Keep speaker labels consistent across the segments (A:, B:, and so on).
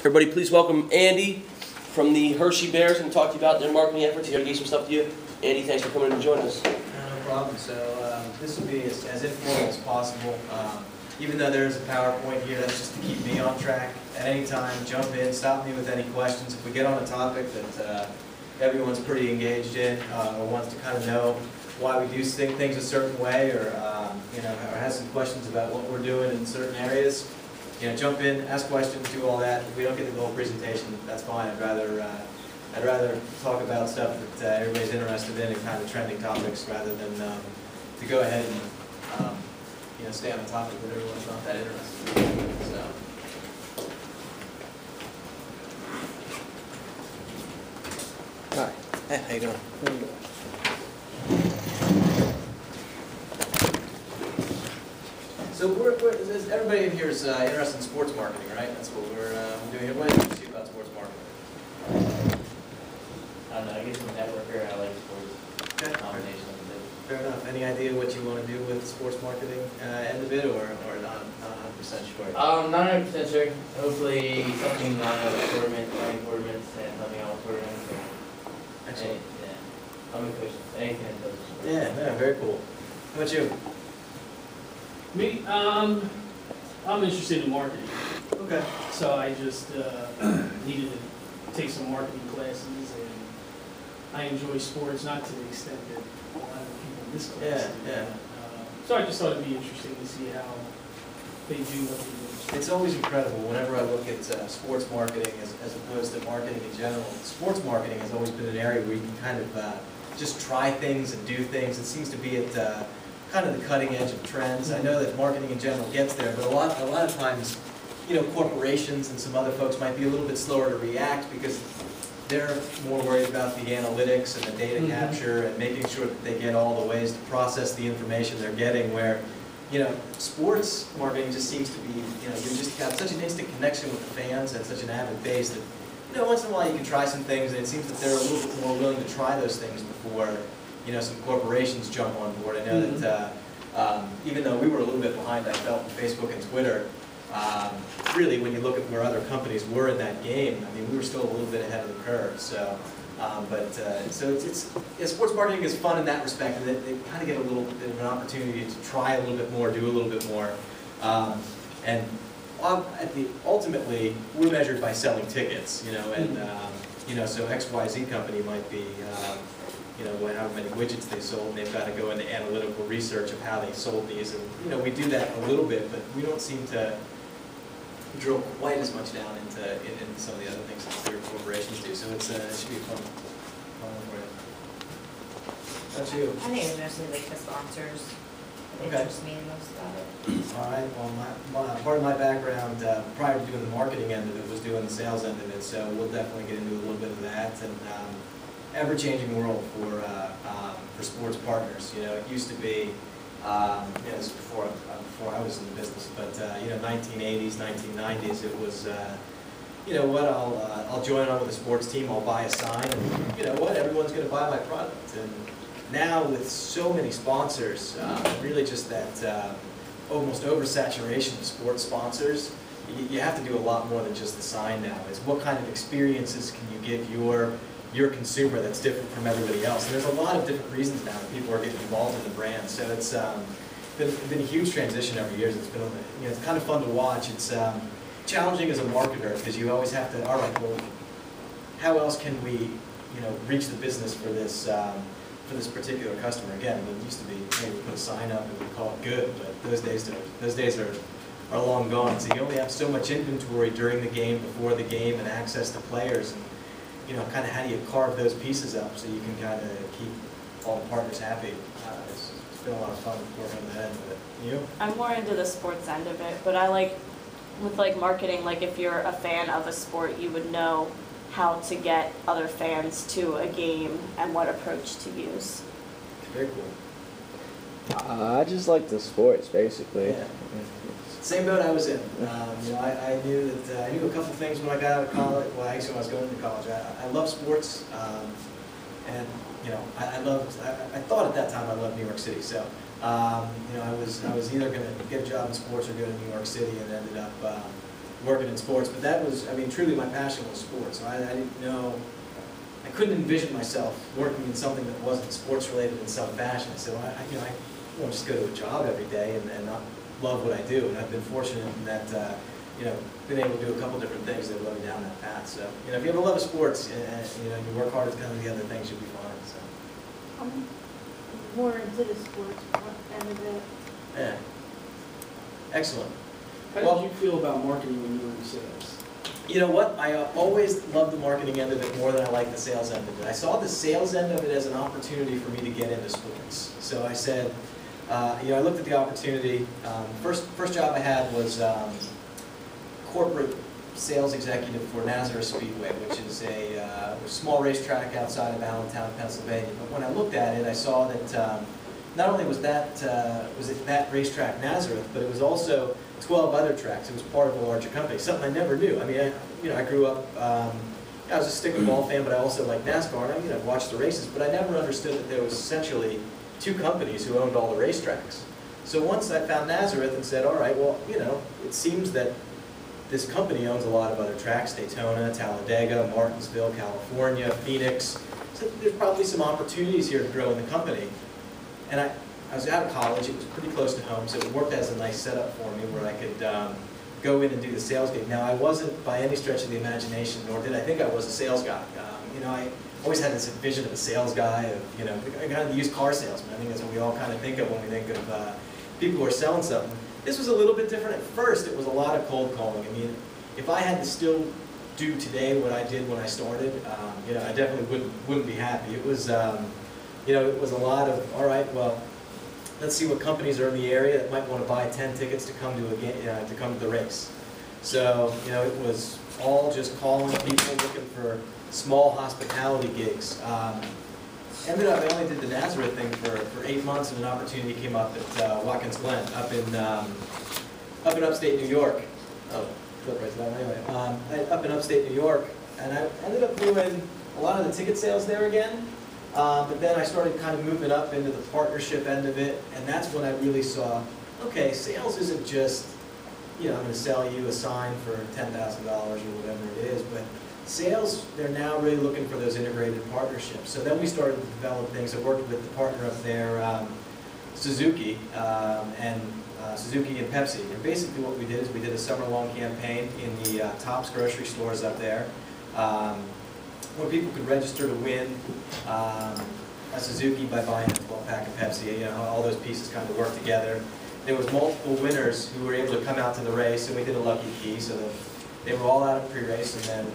A: Everybody, please welcome Andy from the Hershey Bears and talk to you about their marketing efforts. He's going to give some stuff to you. Andy, thanks for coming in and joining us.
B: No problem. So this will be as informal as possible. Even though there's a PowerPoint here, that's just to keep me on track. At any time, jump in, stop me with any questions. If we get on a topic that everyone's pretty engaged in or wants to kind of know why we do things a certain way, or or has some questions about what we're doing in certain areas, jump in, ask questions, do all that. If we don't get the whole presentation, that's fine. I'd rather talk about stuff that everybody's interested in and kind of trending topics rather than to go ahead and stay on a topic that everyone's not that interested in. So.
A: Hi. Hey, how you doing?
B: So everybody in here is interested in sports marketing, right? That's what we're doing here. What do you see about sports marketing?
C: I don't know, I guess I'm a networker, I like sports.
B: Okay.
C: Combination of the two.
B: Fair enough. Any idea what you want to do with sports marketing end of it, or not 100% sure?
C: Not 100% sure. Hopefully something along with tournament, running tournaments, and helping out with tournaments.
B: Excellent.
C: Yeah. I'm a coach. Anything that does sports.
B: Yeah, very cool. How about you?
D: Me, I'm interested in marketing,
B: Okay.
D: so I just needed to take some marketing classes, and I enjoy sports, not to the extent that a lot of people in this class do.
B: Yeah.
D: So I just thought it'd be interesting to see how they do what they do.
B: It's always incredible whenever I look at sports marketing as opposed to marketing in general. Sports marketing has always been an area where you can kind of just try things and do things. It seems to be at kind of the cutting edge of trends. I know that marketing in general gets there, but a lot of times, corporations and some other folks might be a little bit slower to react because they're more worried about the analytics and the data capture and making sure that they get all the ways to process the information they're getting, where sports marketing just seems to be, you just got such an instant connection with the fans and such an avid base that, once in a while you can try some things, and it seems that they're a little bit more willing to try those things before, some corporations jump on board. I know that even though we were a little bit behind, I felt, in Facebook and Twitter, really when you look at where other companies were in that game, I mean, we were still a little bit ahead of the curve. So, sports marketing is fun in that respect, and they kind of get a little bit of an opportunity to try a little bit more, do a little bit more, ultimately we're measured by selling tickets, and so XYZ company might be, how many widgets they sold, and they've got to go into analytical research of how they sold these, and we do that a little bit, but we don't seem to drill quite as much down into some of the other things that bigger corporations do. So it should be a fun one for you. That's you.
E: I think it's mostly like the sponsors that interest me the most about it.
B: All right. Well, part of my background prior to doing the marketing end of it was doing the sales end of it. So we'll definitely get into a little bit of that, and ever-changing world for sports partners. It used to be. This is before I was in the business, but 1980s, 1990s, it was, I'll join on with a sports team, I'll buy a sign, and everyone's going to buy my product. And now with so many sponsors, really just that almost oversaturation of sports sponsors, you have to do a lot more than just the sign now. It's what kind of experiences can you give your consumer that's different from everybody else. And there's a lot of different reasons now that people are getting involved in the brand. So it's been a huge transition over years. It's been it's kind of fun to watch. It's challenging as a marketer because you always have to, all right, well, how else can we reach the business for this particular customer? Again, it used to be, hey, we put a sign up and we call it good, but those days are long gone. So you only have so much inventory during the game, before the game, and access to players. And, kind of how do you carve those pieces up so you can kind of keep all the partners happy. It's been a lot of fun working on that end of it. You?
E: I'm more into the sports end of it, but I with marketing, if you're a fan of a sport, you would know how to get other fans to a game and what approach to use.
B: Very cool.
F: I just like the sports, basically.
B: Yeah. Same boat I was in. I knew that I knew a couple things when I got out of college. Well, actually, when I was going into college, I love sports, and I thought at that time I loved New York City. So I was either going to get a job in sports or go to New York City, and ended up working in sports, but that was, I mean, truly my passion was sports. So I didn't know, I couldn't envision myself working in something that wasn't sports related in some fashion. So I won't just go to a job every day and not love what I do. And I've been fortunate in that, been able to do a couple different things that led me down that path. So, if you have a love of sports and, you work hard at kind of the other things, you'll be fine. So,
G: I'm more into the sports end of it.
B: yeah. Excellent.
D: How
B: Well-
D: did you feel about marketing when you were in sales?
B: You know what? I always loved the marketing end of it more than I liked the sales end of it. I saw the sales end of it as an opportunity for me to get into sports. So I said, I looked at the opportunity. First job I had was corporate sales executive for Nazareth Speedway, which is a small racetrack outside of Allentown, Pennsylvania. But when I looked at it, I saw that not only was that racetrack Nazareth, but it was also 12 other tracks. It was part of a larger company, something I never knew. I mean, I grew up, I was a stick and ball fan, but I also liked NASCAR, and I watched the races, but I never understood that there was essentially two companies who owned all the racetracks. So once I found Nazareth and said, all right, well, it seems that this company owns a lot of other tracks, Daytona, Talladega, Martinsville, California, Phoenix. So there's probably some opportunities here to grow in the company. And I was out of college, it was pretty close to home, so it worked as a nice setup for me where I could go in and do the sales gig. Now, I wasn't by any stretch of the imagination, nor did I think I was a sales guy. I always had this vision of a sales guy, of, kind of the used car salesman. I think that's what we all kind of think of when we think of people who are selling something. This was a little bit different at first. It was a lot of cold calling. I mean, if I had to still do today what I did when I started, I definitely wouldn't be happy. It was, it was a lot of, all right, well, let's see what companies are in the area that might want to buy 10 tickets to come to the race. So, it was all just calling people looking for small hospitality gigs. Ended up, I only did the Nazareth thing for 8 months, and an opportunity came up at Watkins Glen, up in upstate New York. Oh, flip right to that one anyway. Up in upstate New York, and I ended up doing a lot of the ticket sales there again. But then I started kind of moving up into the partnership end of it, and that's when I really saw, okay, sales isn't just, I'm going to sell you a sign for $10,000 or whatever it is, but sales, they're now really looking for those integrated partnerships. So then we started to develop things. I worked with the partner up there, Suzuki, and Suzuki and Pepsi. And basically what we did is we did a summer-long campaign in the Tops grocery stores up there, where people could register to win a Suzuki by buying a 12-pack of Pepsi. All those pieces kind of work together. There was multiple winners who were able to come out to the race, and we did a lucky key, so that they were all out of pre-race, and then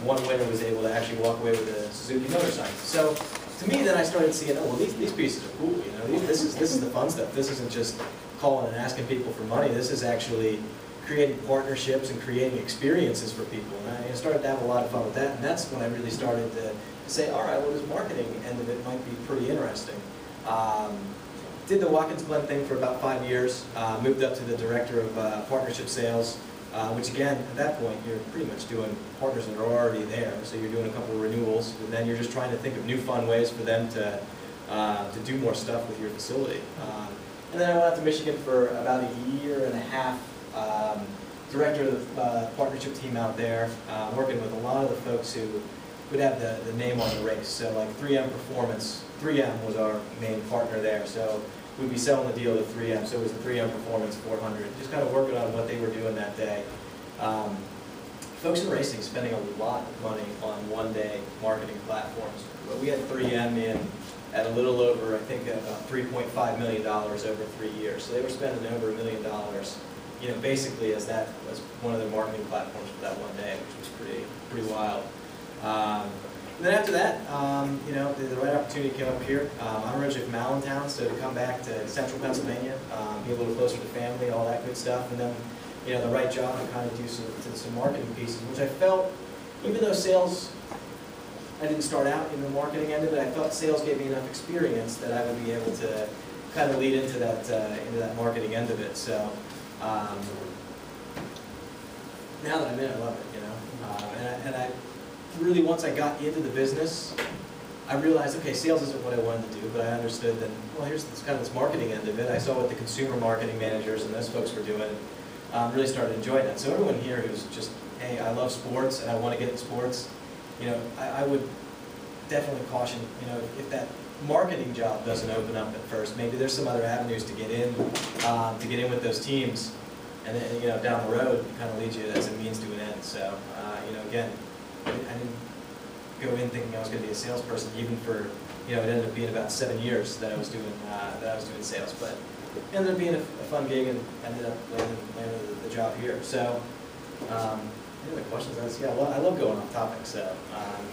B: one winner was able to actually walk away with a Suzuki motorcycle. So to me, then I started seeing, oh, well, these pieces are cool. This is the fun stuff. This isn't just calling and asking people for money. This is actually creating partnerships and creating experiences for people. And I started to have a lot of fun with that, and that's when I really started to say, all right, well, this marketing end of it might be pretty interesting. Did the Watkins Glen thing for about 5 years, moved up to the director of partnership sales, which again, at that point, you're pretty much doing partners that are already there, so you're doing a couple of renewals, and then you're just trying to think of new fun ways for them to do more stuff with your facility. And then I went out to Michigan for about a year and a half, director of the partnership team out there, working with a lot of the folks who would have the name on the race. So like 3M Performance, 3M was our main partner there. So we'd be selling the deal to 3M. So it was the 3M Performance 400. Just kind of working on what they were doing that day. Folks in racing spending a lot of money on one-day marketing platforms. But we had 3M in at a little over, I think, about $3.5 million over 3 years. So they were spending over $1 million, basically as that was one of their marketing platforms for that one day, which was pretty wild. And then after that, the right opportunity came up here. I'm originally from Allentown, so to come back to central Pennsylvania, be a little closer to family, all that good stuff, and then the right job to kind of do some marketing pieces, which I felt, even though sales, I didn't start out in the marketing end of it, I felt sales gave me enough experience that I would be able to kind of lead into that marketing end of it. So now that I'm in, I love it, and I really, once I got into the business, I realized, okay, sales isn't what I wanted to do, but I understood that, well, here's kind of this marketing end of it. I saw what the consumer marketing managers and those folks were doing. really started enjoying that. So everyone here who's just, hey, I love sports and I want to get into sports, you know, I would definitely caution, you know, if that marketing job doesn't open up at first, maybe there's some other avenues to get in with those teams, and then, you know, down the road, it kind of leads you as a means to an end. So, you know, again, I didn't go in thinking I was going to be a salesperson, even for, you know, it ended up being about 7 years that I was doing sales, but it ended up being a fun gig and ended up landing the job here. So, any other questions? Yeah, well, I love going off topic, so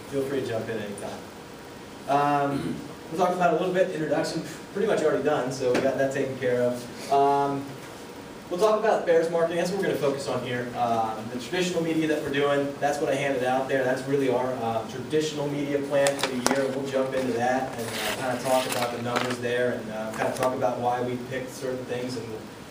B: feel free to jump in anytime. We'll talk about it a little bit. Introduction, pretty much already done, so we got that taken care of. We'll talk about Bears marketing. That's what we're going to focus on here. The traditional media that we're doing, that's what I handed out there. That's really our traditional media plan for the year. We'll jump into that and kind of talk about the numbers there and kind of talk about why we picked certain things and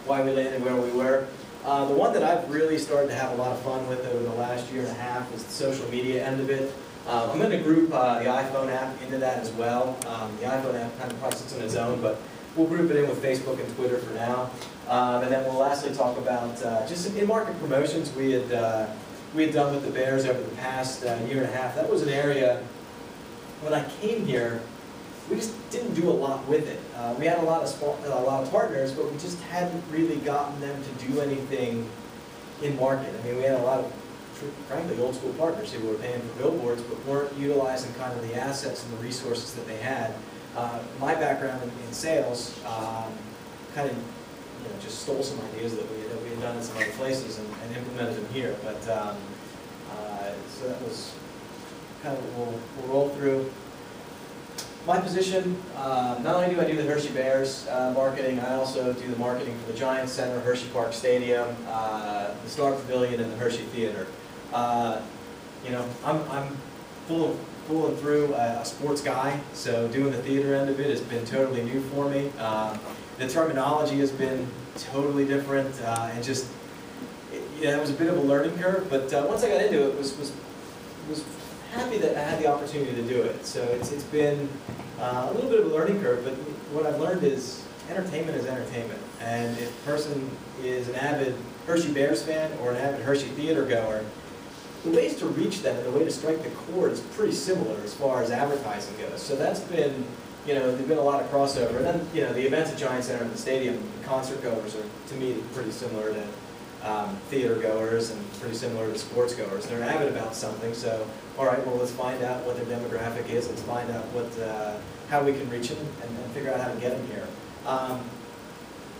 B: why we landed where we were. The one that I've really started to have a lot of fun with over the last year and a half is the social media end of it. I'm going to group the iPhone app into that as well. The iPhone app kind of probably sits on its own, but we'll group it in with Facebook and Twitter for now. And then we'll lastly talk about just some in-market promotions we had done with the Bears over the past year and a half. That was an area, when I came here, we just didn't do a lot with it. We had a lot of partners, but we just hadn't really gotten them to do anything in market. I mean, we had a lot of, frankly, old school partners who were paying for billboards, but weren't utilizing kind of the assets and the resources that they had. My background in sales kind of, you know, just stole some ideas that we had done in some other places and implemented them here. But so that was kind of what we'll roll through. My position, not only do I do the Hershey Bears marketing, I also do the marketing for the Giants Center, Hershey Park Stadium, the Star Pavilion, and the Hershey Theater. You know, I'm full and through a sports guy, so doing the theater end of it has been totally new for me. The terminology has been totally different, and just, it was a bit of a learning curve, but once I got into it, was happy that I had the opportunity to do it. So it's been a little bit of a learning curve, but what I've learned is entertainment is entertainment. And if a person is an avid Hershey Bears fan or an avid Hershey theater goer, the ways to reach them and the way to strike the chord is pretty similar as far as advertising goes. So that's been, you know, there's been a lot of crossover. And then, you know, the events at Giants Center and the stadium, the concert goers are, to me, pretty similar to theater goers and pretty similar to sports goers. They're avid about something, so all right, well, let's find out what their demographic is. Let's find out how we can reach them and figure out how to get them here.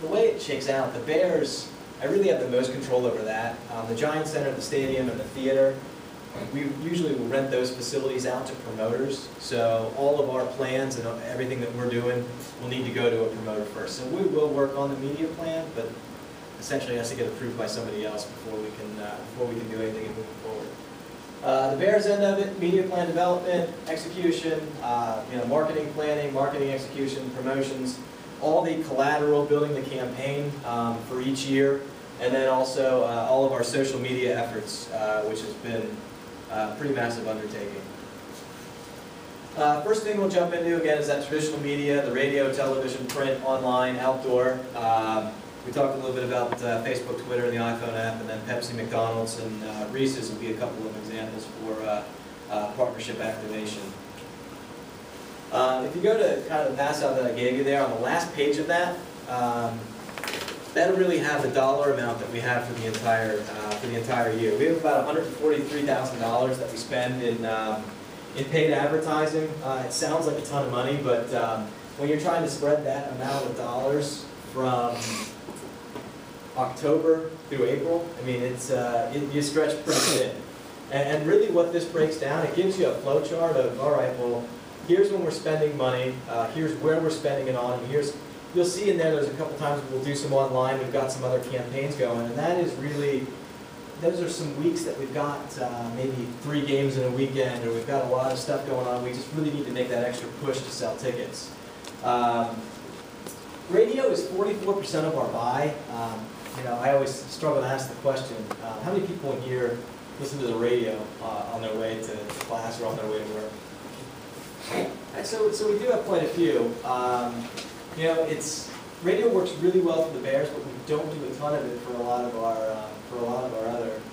B: The way it shakes out, the Bears, I really have the most control over that. The Giants Center, the stadium, and the theater, we usually will rent those facilities out to promoters. So all of our plans and everything that we're doing will need to go to a promoter first. So we will work on the media plan, but essentially it has to get approved by somebody else before we can do anything moving forward. The Bears end of it, media plan development, execution, you know, marketing planning, marketing execution, promotions, all the collateral, building the campaign for each year, and then also all of our social media efforts, which has been a pretty massive undertaking. First thing we'll jump into again is that traditional media, the radio, television, print, online, outdoor. We talked a little bit about Facebook, Twitter, and the iPhone app, and then Pepsi, McDonald's, and Reese's will be a couple of examples for partnership activation. If you go to kind of the pass out that I gave you there, on the last page of that, that'll really have the dollar amount that we have for the entire year. We have about $143,000 that we spend in paid advertising. It sounds like a ton of money, but when you're trying to spread that amount of dollars from October through April, I mean, it's you stretch pretty thin. And really what this breaks down, it gives you a flow chart of, all right, well, here's when we're spending money, here's where we're spending it on, and you'll see in there's a couple times we'll do some online, we've got some other campaigns going, and that is really, those are some weeks that we've got maybe 3 games in a weekend, or we've got a lot of stuff going on, we just really need to make that extra push to sell tickets. Radio is 44% of our buy. You know, I always struggle to ask the question, how many people in here listen to the radio on their way to class or on their way to work? So we do have quite a few. You know, radio works really well for the Bears, but we don't do a ton of it for a lot of our for a lot of our other